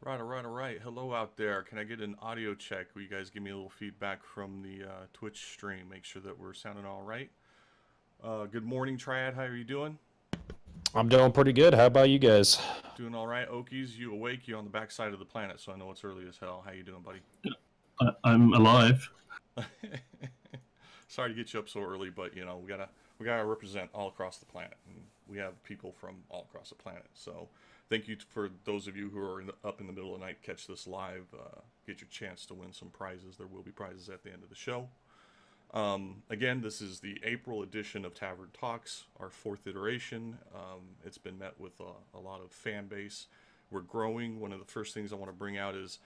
All right. Hello out there. Can I get an audio check? Will you guys give me a little feedback from the Twitch stream? Make sure that we're sounding all right. Good morning, Triad. How are you doing? I'm doing pretty good. How about you guys? Doing all right. Okies, you awake? You on the back side of the planet, so I know it's early as hell. How you doing, buddy? I'm alive. Sorry to get you up so early, but you know we gotta represent all across the planet, and we have people from all across the planet. So thank you for those of you who are up in the middle of the night. Catch this live. Get your chance to win some prizes. There will be prizes at the end of the show. Again, this is the April edition of Tavern Talks, our 4th iteration. It's been met with a lot of fan base. We're growing. One of the first things I want to bring out is,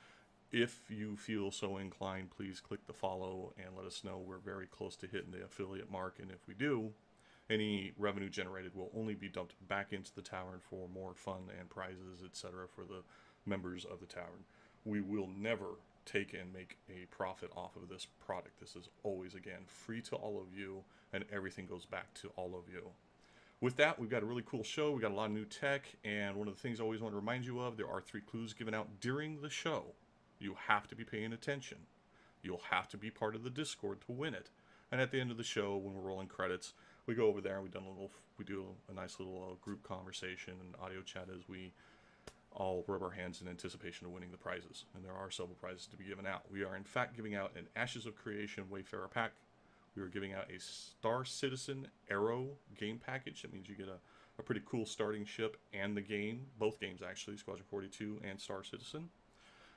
if you feel so inclined, please click the follow and let us know. We're very close to hitting the affiliate mark, and if we do, any revenue generated will only be dumped back into the tavern for more fun and prizes, etc. for the members of the tavern. We will never take and make a profit off of this product. This is always, again, free to all of you, and everything goes back to all of you. With that, we've got a really cool show. We got a lot of new tech, and one of the things I always want to remind you of, there are 3 clues given out during the show. You have to be paying attention. You'll have to be part of the Discord to win it. And at the end of the show, when we're rolling credits, we go over there and we do a nice little group conversation and audio chat as we all rub our hands in anticipation of winning the prizes. And there are several prizes to be given out. We are in fact giving out an Ashes of Creation Wayfarer pack. We are giving out a Star Citizen Arrow game package. That means you get a pretty cool starting ship and the game. Both games actually, Squadron 42 and Star Citizen.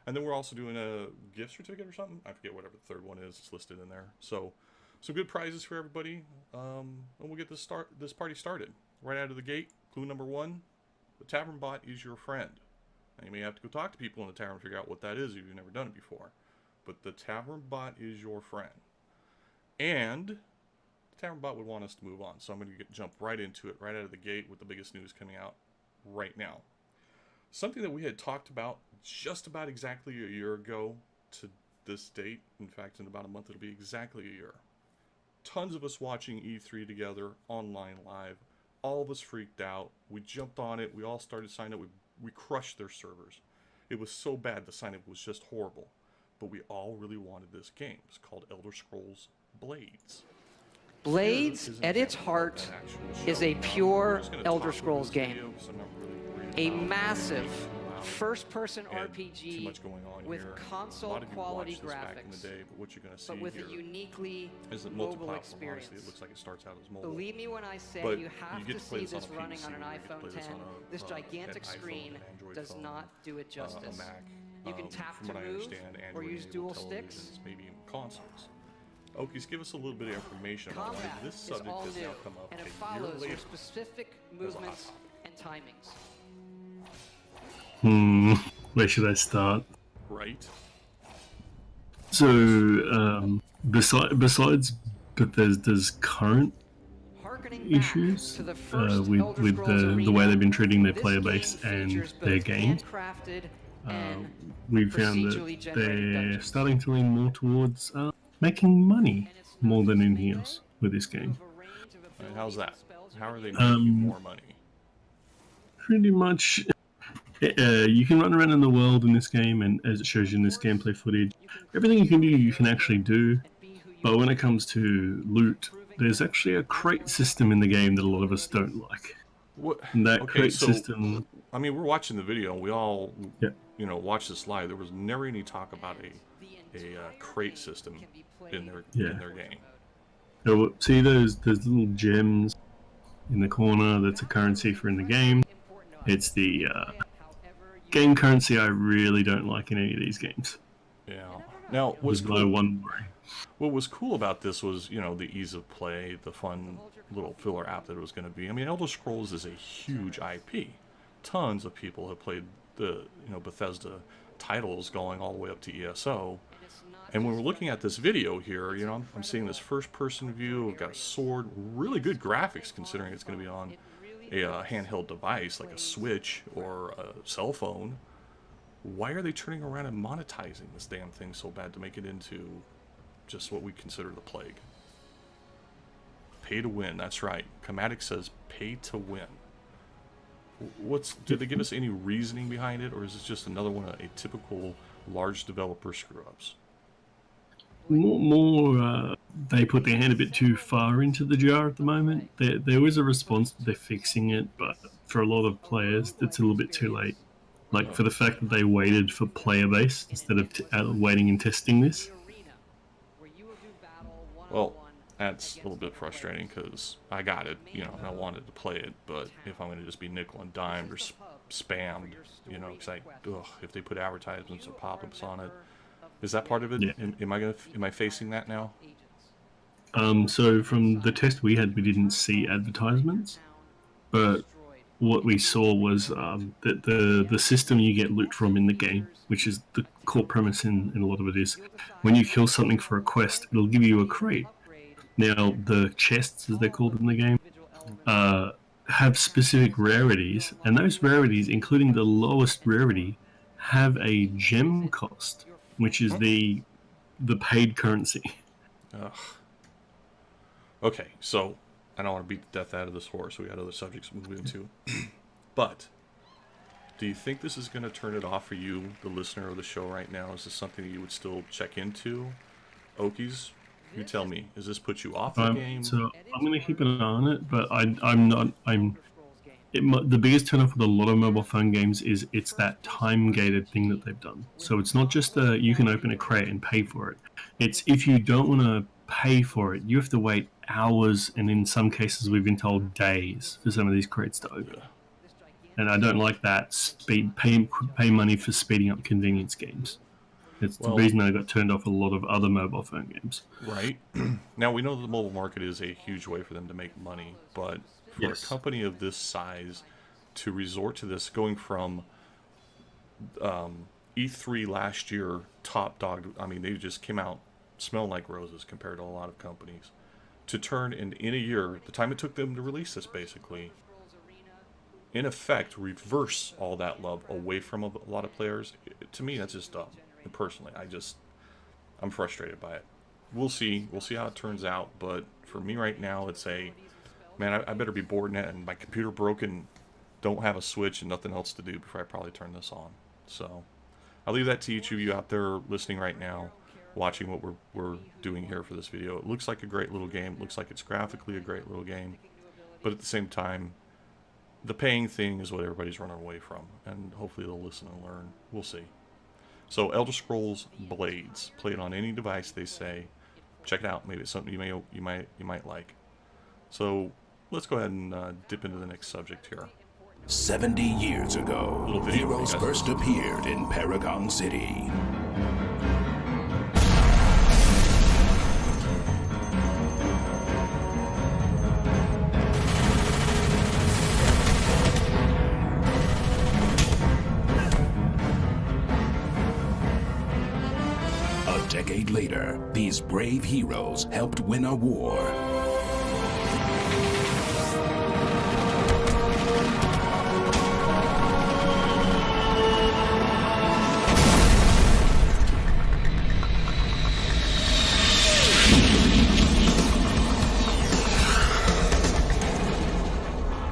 And then we're also doing a gift certificate or something. I forget whatever the third one is. It's listed in there. So some good prizes for everybody. And we'll get this party started. Right out of the gate, clue number 1, the Tavern Bot is your friend. Now, you may have to go talk to people in the tavern and figure out what that is if you've never done it before. But the Tavern Bot is your friend. And the Tavern Bot would want us to move on. So I'm going to jump right into it, right out of the gate with the biggest news coming out right now. Something that we had talked about just about exactly a year ago to this date. In fact, in about a month, it'll be exactly a year. Tons of us watching E3 together, online live. All of us freaked out. We jumped on it. We all started signing up. We crushed their servers. It was so bad, the sign-up was just horrible. But we all really wanted this game. It's called Elder Scrolls Blades. Blades, at its heart, is a pure Elder Scrolls game. A massive first-person RPG with console-quality graphics, but with a uniquely mobile experience. It looks like it starts out as mobile. Believe me when I say you have to see this running on an iPhone 10. This gigantic screen does not do it justice. You can tap to move or use dual sticks. Maybe even consoles. Okies, give us a little bit of information about why this subject has now come up and it a year follows later your specific movements and timings. Where should I start? Right. So, besides Bethesda's current issues with the way they've been treating their player base and their games, we found that they're starting to lean more towards making money more than anything else with this game. And how's that? How are they making more money? Pretty much. You can run around in the world in this game, and as it shows you in this gameplay footage, everything you can do, you can actually do. But when it comes to loot, there's actually a crate system in the game that a lot of us don't like. What? And that crate system... I mean, we're watching the video, and we all, watch this live. There was never any talk about a crate system in their game. So, see those little gems in the corner? That's a currency for in the game. It's the game currency I really don't like in any of these games. Yeah. Now, what's cool, what was cool about this was, the ease of play, the fun little filler app that it was going to be. I mean, Elder Scrolls is a huge IP. Tons of people have played the, Bethesda titles going all the way up to ESO. And when we're looking at this video here, I'm seeing this first-person view. We've got a sword, really good graphics considering it's going to be on a handheld device like a Switch or a cell phone. Why are they turning around and monetizing this damn thing so bad to make it into just what we consider the plague? Pay to win, that's right. Chromatic says pay to win. did they give us any reasoning behind it, or is this just another one of a typical large developer screw-ups? More, they put their hand a bit too far into the jar at the moment. There was a response that they're fixing it, but for a lot of players, it's a little bit too late. Like, for the fact that they waited for player base instead of waiting and testing this. Well, that's a little bit frustrating because I got it, you know, and I wanted to play it, but if I'm going to just be nickel and dimed or spammed, you know, because if they put advertisements or pop-ups on it, is that part of it? Yeah. Am I facing that now? So from the test we had, we didn't see advertisements, but what we saw was that the system you get loot from in the game, which is the core premise in a lot of it, is when you kill something for a quest, it'll give you a crate. Now, the chests, as they're called in the game, have specific rarities, and those rarities, including the lowest rarity, have a gem cost, which is the paid currency. Ugh. Okay, so I don't want to beat the death out of this horse. We got other subjects to move into. But do you think this is going to turn it off for you, the listener of the show right now? Is this something that you would still check into? Okies, you tell me. Does this put you off the game? So I'm going to keep an eye on it, but I'm not. The biggest turn-off with a lot of mobile phone games is it's that time-gated thing that they've done. So it's not just you can open a crate and pay for it. It's if you don't want to pay for it, you have to wait hours, and in some cases we've been told days for some of these crates to open. And I don't like that pay money for speeding up convenience games. It's the reason I got turned off a lot of other mobile phone games. Right. Now, we know that the mobile market is a huge way for them to make money, but for a company of this size to resort to this, going from E3 last year, top dog, I mean, they just came out smelling like roses compared to a lot of companies, to turn in a year, the time it took them to release this, basically, in effect, reverse all that love away from a lot of players. To me, that's just dumb. And personally, I'm frustrated by it. We'll see how it turns out, but for me right now, it's man, I better be bored and my computer broken, don't have a Switch and nothing else to do before I probably turn this on. So I'll leave that to each of you out there listening right now, watching what we're doing here for this video. It looks like a great little game. It looks like it's graphically a great little game, but at the same time, the paying thing is what everybody's running away from, and hopefully they'll listen and learn. We'll see. So Elder Scrolls Blades, play it on any device, they say. Check it out. Maybe it's something you might like. So let's go ahead and dip into the next subject here. 70 years ago, heroes first appeared in Paragon City. A decade later, these brave heroes helped win a war.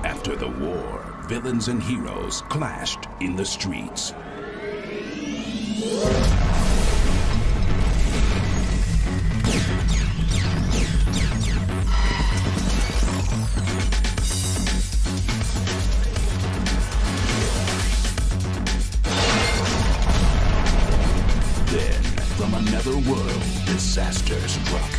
After the war, villains and heroes clashed in the streets. Then, from another world, disaster struck.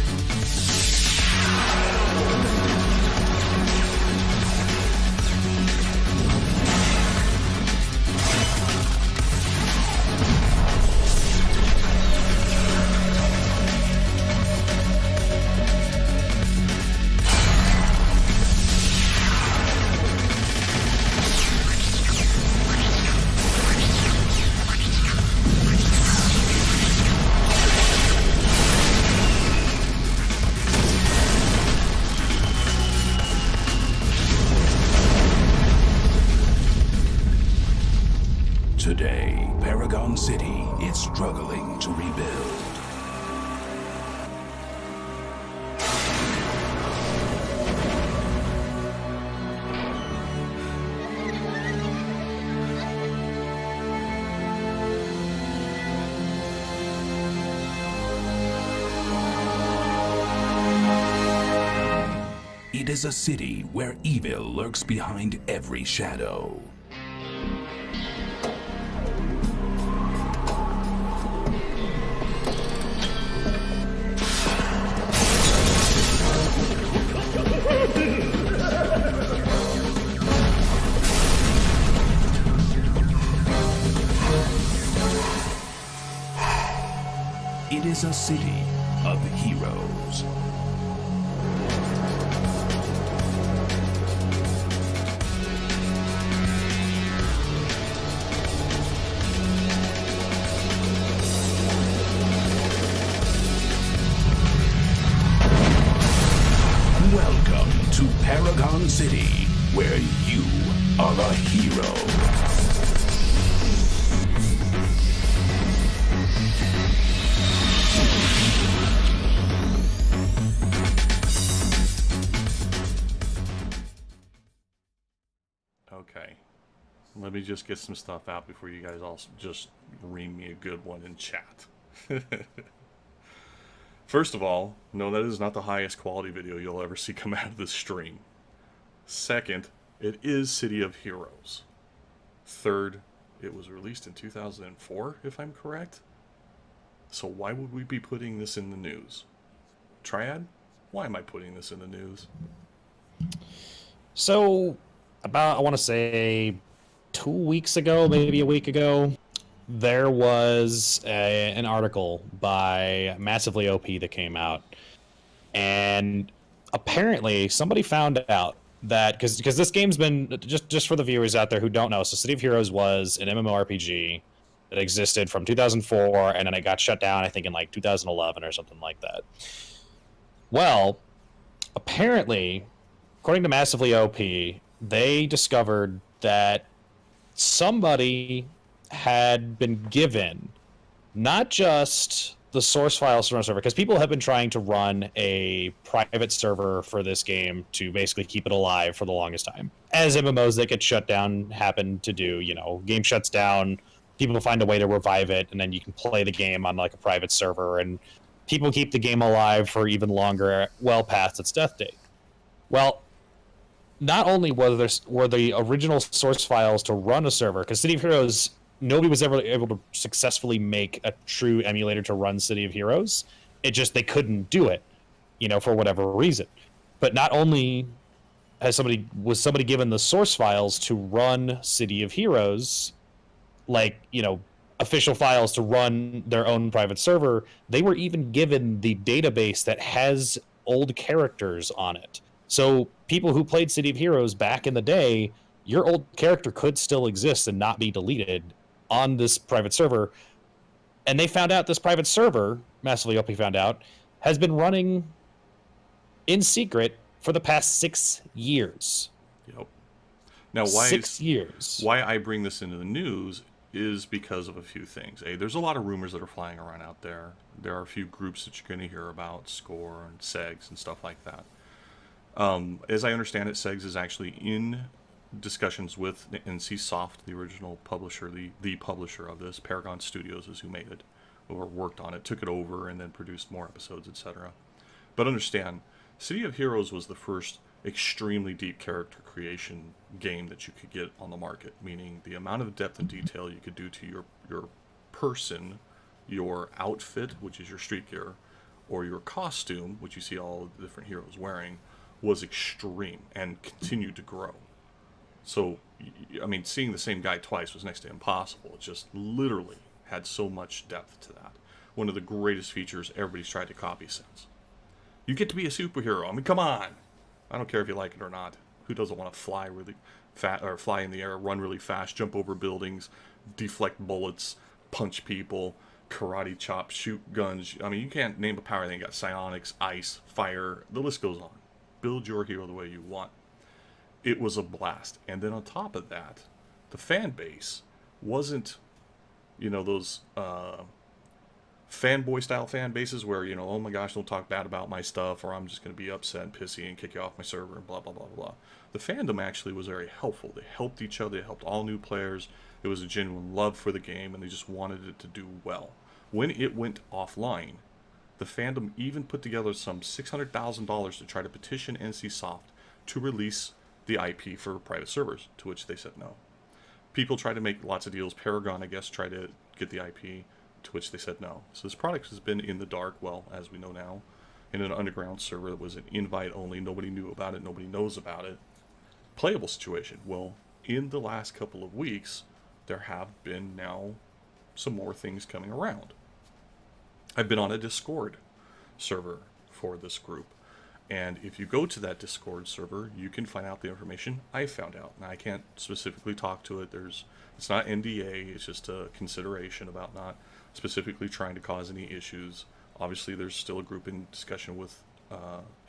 Today, Paragon City is struggling to rebuild. It is a city where evil lurks behind every shadow. It is a city of heroes. Welcome to Paragon City, where you are a hero. Okay, let me just get some stuff out before you guys all just ream me a good one in chat. First of all, no, that is not the highest quality video you'll ever see come out of this stream. Second, it is City of Heroes. Third, it was released in 2004, if I'm correct. So why would we be putting this in the news? Triad, why am I putting this in the news? So, about, I want to say 2 weeks ago, maybe a week ago, there was an article by Massively OP that came out. And apparently somebody found out that, because this game's been, just for the viewers out there who don't know, so City of Heroes was an MMORPG that existed from 2004, and then it got shut down, I think, in like 2011 or something like that. Well, apparently, according to Massively OP, they discovered that somebody had been given not just the source files to run a server, because people have been trying to run a private server for this game to basically keep it alive for the longest time. As MMOs that get shut down happen to do, you know, game shuts down, people find a way to revive it, and then you can play the game on like a private server, and people keep the game alive for even longer, well past its death date. Well, not only were the original source files to run a server, because City of Heroes, nobody was ever able to successfully make a true emulator to run City of Heroes. It just, they couldn't do it, you know, for whatever reason. But not only was somebody given the source files to run City of Heroes, like, you know, official files to run their own private server, they were even given the database that has old characters on it. So people who played City of Heroes back in the day, your old character could still exist and not be deleted on this private server. And they found out this private server, Massively OP found out, has been running in secret for the past 6 years. Yep. Now, why I bring this into the news is because of a few things. There's a lot of rumors that are flying around out there. There are a few groups that you're going to hear about, Score and SEGS and stuff like that. As I understand it, SEGS is actually in discussions with NCSoft, the original publisher, the publisher of this. Paragon Studios is who made it, or worked on it, took it over, and then produced more episodes, etc. But understand, City of Heroes was the first extremely deep character creation game that you could get on the market, meaning the amount of depth and detail you could do to your person, your outfit, which is your street gear, or your costume, which you see all the different heroes wearing, was extreme and continued to grow. So, I mean, seeing the same guy twice was next to impossible. It just literally had so much depth to that. One of the greatest features everybody's tried to copy since. You get to be a superhero. I mean, come on. I don't care if you like it or not. Who doesn't want to fly really fast, or fly in the air, run really fast, jump over buildings, deflect bullets, punch people, karate chop, shoot guns? I mean, you can't name a power thing. You got psionics, ice, fire. The list goes on. Build your hero the way you want. It was a blast. And then on top of that, the fan base wasn't, you know, those fanboy style fan bases where, you know, oh my gosh, don't talk bad about my stuff, or I'm just going to be upset and pissy and kick you off my server and blah, blah, blah, blah. The fandom actually was very helpful. They helped each other. They helped all new players. It was a genuine love for the game, and they just wanted it to do well. When it went offline, the fandom even put together some $600,000 to try to petition NCSoft to release the IP for private servers, to which they said no. People tried to make lots of deals. Paragon, I guess, tried to get the IP, to which they said no. So this product has been in the dark, well, as we know now, in an underground server that was an invite only. Nobody knew about it. Nobody knows about it. Playable situation. Well, in the last couple of weeks, there have been now some more things coming around. I've been on a Discord server for this group. And if you go to that Discord server, you can find out the information I found out. Now, I can't specifically talk to it. It's not NDA. It's just a consideration about not specifically trying to cause any issues. Obviously, there's still a group in discussion with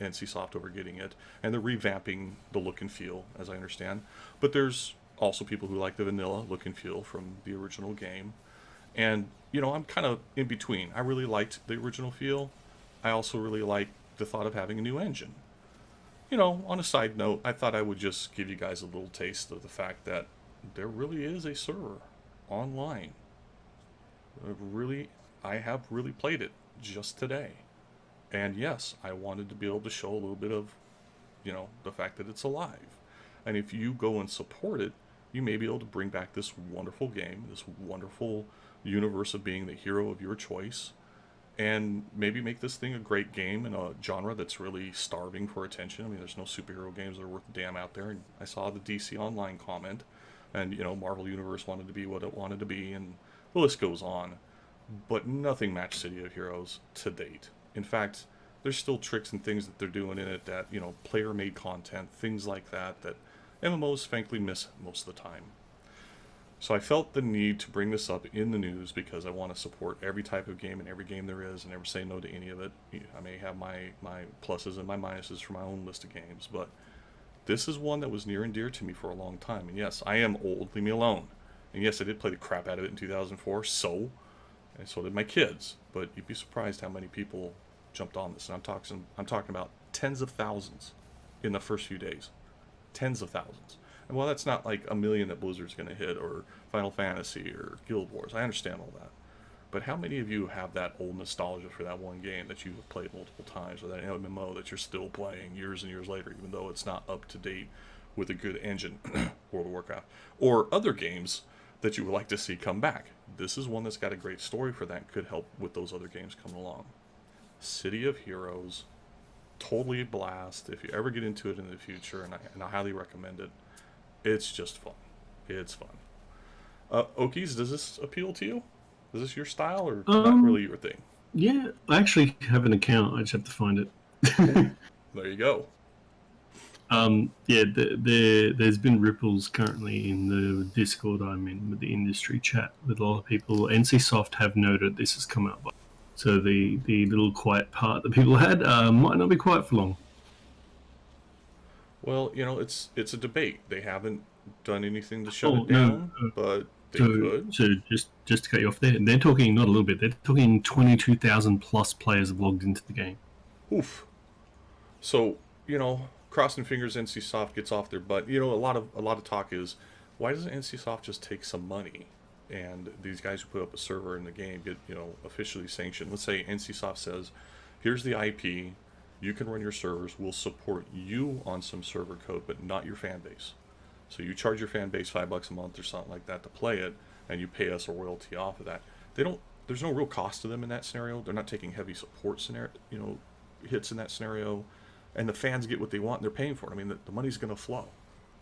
NCSoft over getting it. And they're revamping the look and feel, as I understand. But there's also people who like the vanilla look and feel from the original game. And, you know, I'm kind of in between. I really liked the original feel. I also really like the thought of having a new engine. You know, on a side note, I thought I would just give you guys a little taste of the fact that there really is a server online. I have really played it just today. And yes, I wanted to be able to show a little bit of, you know, the fact that it's alive. And if you go and support it, you may be able to bring back this wonderful game, this wonderful universe of being the hero of your choice, and maybe make this thing a great game in a genre that's really starving for attention. I mean, there's no superhero games that are worth a damn out there. And I saw the DC Online comment, and, you know, Marvel Universe wanted to be what it wanted to be, and the list goes on. But nothing matched City of Heroes to date. In fact, there's still tricks and things that they're doing in it that, you know, player-made content, things like that, that MMOs frankly miss most of the time. So I felt the need to bring this up in the news because I want to support every type of game and every game there is and never say no to any of it. I may have my pluses and my minuses for my own list of games, but this is one that was near and dear to me for a long time. And yes, I am old, leave me alone. And yes, I did play the crap out of it in 2004, and so did my kids. But you'd be surprised how many people jumped on this. And I'm talking about tens of thousands in the first few days. Tens of thousands. And while that's not like a million that Blizzard's going to hit, or Final Fantasy, or Guild Wars, I understand all that. But how many of you have that old nostalgia for that one game that you have played multiple times, or that MMO that you're still playing years and years later, even though it's not up to date with a good engine, World of Warcraft, or other games that you would like to see come back? This is one that's got a great story for that, could help with those other games coming along. City of Heroes, totally a blast. If you ever get into it in the future, and I highly recommend it. It's just fun. It's fun. Okies, does this appeal to you? Is this your style, or not really your thing? Yeah, I actually have an account. I just have to find it. There you go. Yeah, there's been ripples currently in the Discord I'm in with the industry chat with a lot of people. NCSoft have noted this has come out, so the little quiet part that people had might not be quiet for long. Well, you know, it's a debate. They haven't done anything to shut it down, but they could. So just to cut you off there, they're talking not a little bit. They're talking 22,000 plus players have logged into the game. Oof. So, you know, crossing fingers, NCSoft gets off their butt. You know, a lot of talk is, why doesn't NCSoft just take some money, and these guys who put up a server in the game get, you know, officially sanctioned? Let's say NCSoft says, here's the IP. You can run your servers. We'll support you on some server code, but not your fan base. So you charge your fan base $5 a month or something like that to play it, and you pay us a royalty off of that. There's no real cost to them in that scenario. They're not taking heavy support hits in that scenario, and the fans get what they want, and they're paying for it. I mean, the money's going to flow.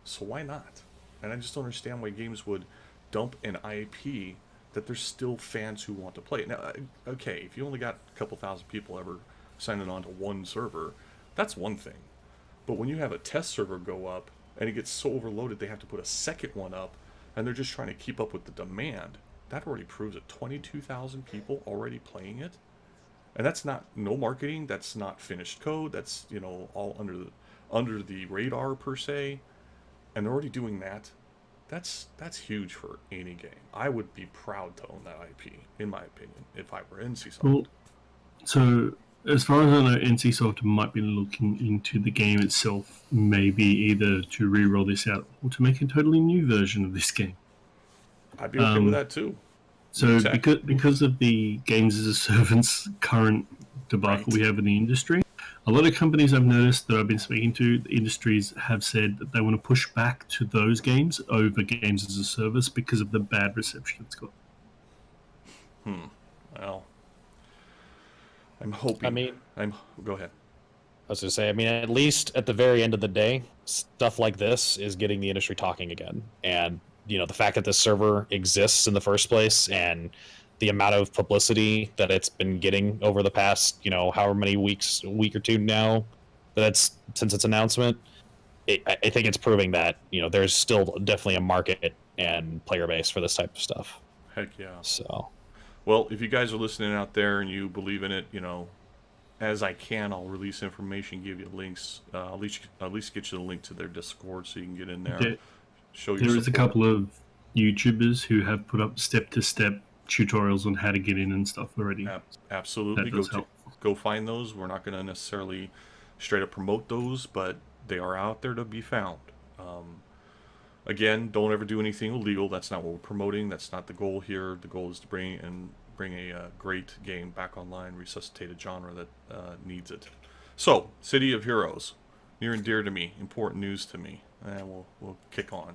So why not? And I just don't understand why games would dump an IP that there's still fans who want to play it. Now, okay, if you only got a couple thousand people ever signing on to one server, that's one thing. But when you have a test server go up and it gets so overloaded they have to put a second one up, and they're just trying to keep up with the demand, that already proves it. 22,000 people already playing it, and that's not no marketing, that's not finished code, that's, you know, all under the radar per se, and they're already doing that. That's huge for any game. I would be proud to own that IP, in my opinion, if I were NCSoft. Well, so as far as I know, NCSoft might be looking into the game itself, maybe either to re-roll this out or to make a totally new version of this game. I'd be okay with that too. So because of the games as a service current debacle we have in the industry, A lot of companies I've noticed that I've been speaking to, the industries have said that they want to push back to those games over games as a service because of the bad reception it's got. Well, I'm hoping. Go ahead. I was going to say, I mean, at least at the very end of the day, stuff like this is getting the industry talking again. And, the fact that this server exists in the first place and the amount of publicity that it's been getting over the past, however many weeks, a week or two now, since its announcement, I think it's proving that, there's still definitely a market and player base for this type of stuff. Heck yeah. So, well, if you guys are listening out there and you believe in it, as I can, I'll release information, give you links. At least get you the link to their Discord so you can get in there. Show your There is a support. couple of YouTubers who have put up step-to-step tutorials on how to get in and stuff already. Absolutely. Go find those. We're not going to necessarily straight up promote those, but they are out there to be found. Again, don't ever do anything illegal. That's not what we're promoting. That's not the goal here. The goal is to bring a great game back online, resuscitate a genre that needs it. So, City of Heroes, near and dear to me, important news to me. And we'll kick on.